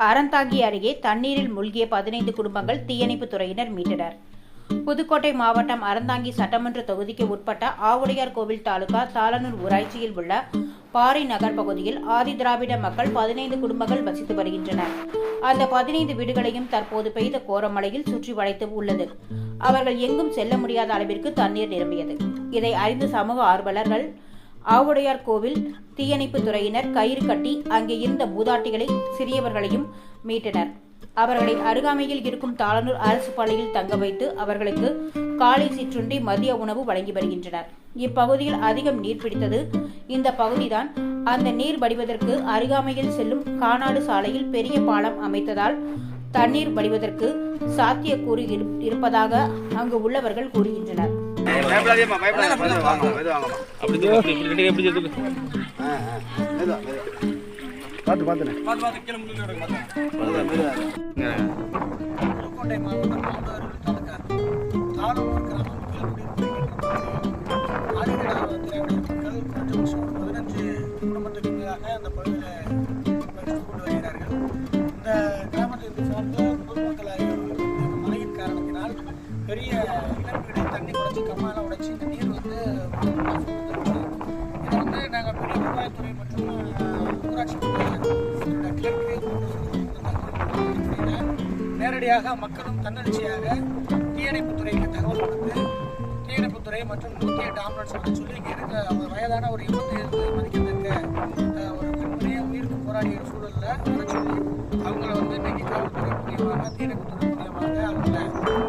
அறந்தாங்கி அருகே தண்ணீரில் மூழ்கிய 15 குடும்பங்கள் தீயணைப்புத் துறையினர் மீட்டனர். புதுக்கோட்டை மாவட்டம் அறந்தாங்கி சட்டமன்ற தொகுதிக்கு உட்பட்ட ஆவுடையார் கோவில் தாலுகா தாளனூர் ஊராட்சியில் உள்ள பாறை நகர் பகுதியில் ஆதிதிராவிட மக்கள் 15 குடும்பங்கள் வசித்து வருகின்றனர். அந்த 15 வீடுகளையும் தற்போது பெய்த கோரமழையில் சுற்றி வளைத்து உள்ளது. அவர்கள் எங்கும் செல்ல முடியாத அளவிற்கு தண்ணீர் நிரம்பியது. இதை அறிந்த சமூக ஆர்வலர்கள் ஆவுடையார் கோவில் தீயணைப்பு துறையினர் கயிறு கட்டி அங்கே இருந்த மூதாட்டிகளை சிறியவர்களையும் மீட்டனர். அவர்களை அருகாமையில் இருக்கும் தாளனூர் அரசு பள்ளியில் தங்க வைத்து அவர்களுக்கு காலை சிற்றுண்டி மதிய உணவு வழங்கி வருகின்றனர். இப்பகுதியில் அதிகம் நீர் பிடித்தது இந்த பகுதிதான். அந்த நீர் வடிவதற்கு அருகாமையில் செல்லும் கானாடு சாலையில் பெரிய பாலம் அமைத்ததால் தண்ணீர் வடிவதற்கு சாத்தியக்கூறு இருப்பதாக அங்கு உள்ளவர்கள் கூறுகின்றனர். புதுக்கோட்டை மாவட்டம் தாளனூர் கிராமம் குறைஞ்ச வருஷம் 15 குடும்பத்துக்கு மேலாக அந்த பகுதியில் வசித்து கொண்டு வருகிறார்கள். இந்த கிராமத்திற்கு சார்ந்த பொதுமக்கள் ஆகியோர்கள் மழையின் காரணத்தினால் பெரிய இழப்பீடு தண்ணி உடைச்சி கம்மாலாம் உடைச்சி இந்த நீர் வந்து இதை வந்து நாங்கள் பெரிய விவசாயத்துறை மற்றும் ஊராட்சி நேரடியாக மக்களும் தன்னெழுச்சியாக தீயணைப்புத்துறைக்கு தகவல் கொடுத்து தீயணைப்புத்துறை மற்றும் 108 ஆம்புலன்ஸ் வர சொல்லி இங்கே இருக்க ஒரு வயதான ஒரு 87 மதிக்கத்தக்க ஒரு பெண்மணியை உயிருக்கு போராடிய சூழலில் வர சொல்லி அவங்கள வந்து இன்னைக்கு காவல்துறை மூலியமாக தீயணைப்புத்துறை மூலியமாக அவங்கள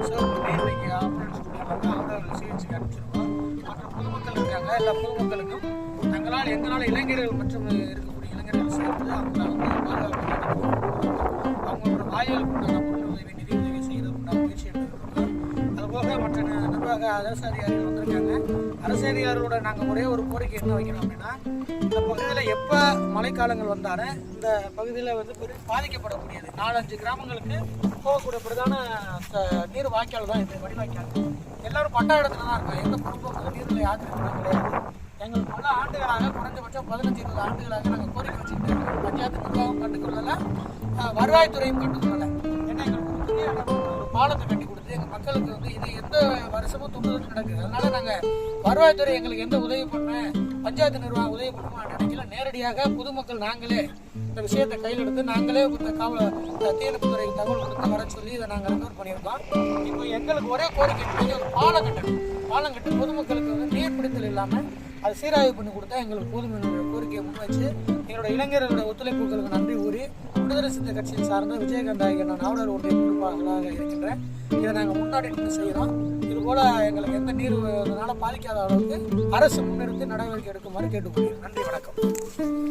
சிறப்பு இன்னைக்கு ஆம்புலன்ஸ் மூலியமாக அவங்களை சிகிச்சைக்கு அனுப்பிச்சிருக்கோம். மற்ற பொதுமக்கள் இருக்காங்க. எல்லா பொதுமக்களுக்கும் எங்களால் இளைஞர்கள் மற்றும் இருக்கக்கூடிய இளைஞர்கள் சேர்ந்து அவங்கள வந்து பாதுகாப்பு அவங்களோட வாயிலுக்கு நாங்கள் பொருள் உதவி நிதி உதவி செய்யறதுக்கு முயற்சி எடுத்துருக்கோம். அதுபோக மற்ற நிர்வாக அரசு அதிகாரிகள் வந்திருக்காங்க. அரசு அதிகாரிகளோட நாங்கள் ஒரே ஒரு கோரிக்கை என்ன வைக்கணும் அப்படின்னா, இந்த பகுதியில் எப்போ மழைக்காலங்கள் வந்தாலும் இந்த பகுதியில் வந்து பாதிக்கப்படக்கூடியது 4-5 கிராமங்களுக்கு போகக்கூடிய பிரதான நீர் வாய்க்கால் தான் இது. வடிவாய்க்கால் எல்லாரும் பட்டா இடத்துல தான் இருக்காங்க. எந்த குடும்பங்களும் நீரில் யாத்திரை கிடையாது. எங்களுக்கு பல ஆண்டுகளாக குறைஞ்சபட்சம் 15-20 ஆண்டுகளாக நாங்கள் கோரிக்கை வச்சுக்கிட்டு இருக்கோம். பஞ்சாயத்து நிர்வாகம் கண்டுக்கொள்ளலை, வருவாய்த்துறையும் கண்டுக்கொள்ளலை. ஏன்னா எங்களுக்கு ஒரு பாலத்தை கட்டி கொடுத்து எங்கள் மக்களுக்கு வந்து இது எந்த வருஷமும் துண்டுதல் நடக்குது. அதனால நாங்கள் வருவாய்த்துறை எங்களுக்கு எந்த உதவி பண்ண பஞ்சாயத்து நிர்வாகம் உதவி பண்ணுமா நினைக்கல. நேரடியாக பொதுமக்கள் நாங்களே இந்த விஷயத்தை கையில் எடுத்து நாங்களே தீயணைப்புத்துறைக்கு தகவல் கொடுத்து வர சொல்லி இதை நாங்கள் ரெக்கவர் பண்ணியிருக்கோம். இப்போ எங்களுக்கு ஒரே கோரிக்கை ஒரு பாலம் கட்டி பொதுமக்களுக்கு வந்து நீர் பிடித்தல் இல்லாமல் அது சீராய்வு பண்ணி கொடுத்தா எங்களுக்கு போதும் என்னுடைய கோரிக்கையை முன்வச்சு என்னோட இளைஞர்களுடைய ஒத்துழைப்புகளுக்கு நன்றி கூறி விடுதலை சிறுத்தை கட்சியை சார்ந்த விஜயகாந்த் ஆகிய நான் ஆவலர் ஒன்றிய பொறுப்பாளர்களாக இருக்கின்றேன். இதை நாங்கள் முன்னாடி செய்கிறோம். இதுபோல் எங்களுக்கு எந்த நீர் பாதிக்காத அளவுக்கு அரசு முன்னிறுத்தி நடவடிக்கை எடுக்குமாறு கேட்டுக்கொள்கிறேன். நன்றி, வணக்கம்.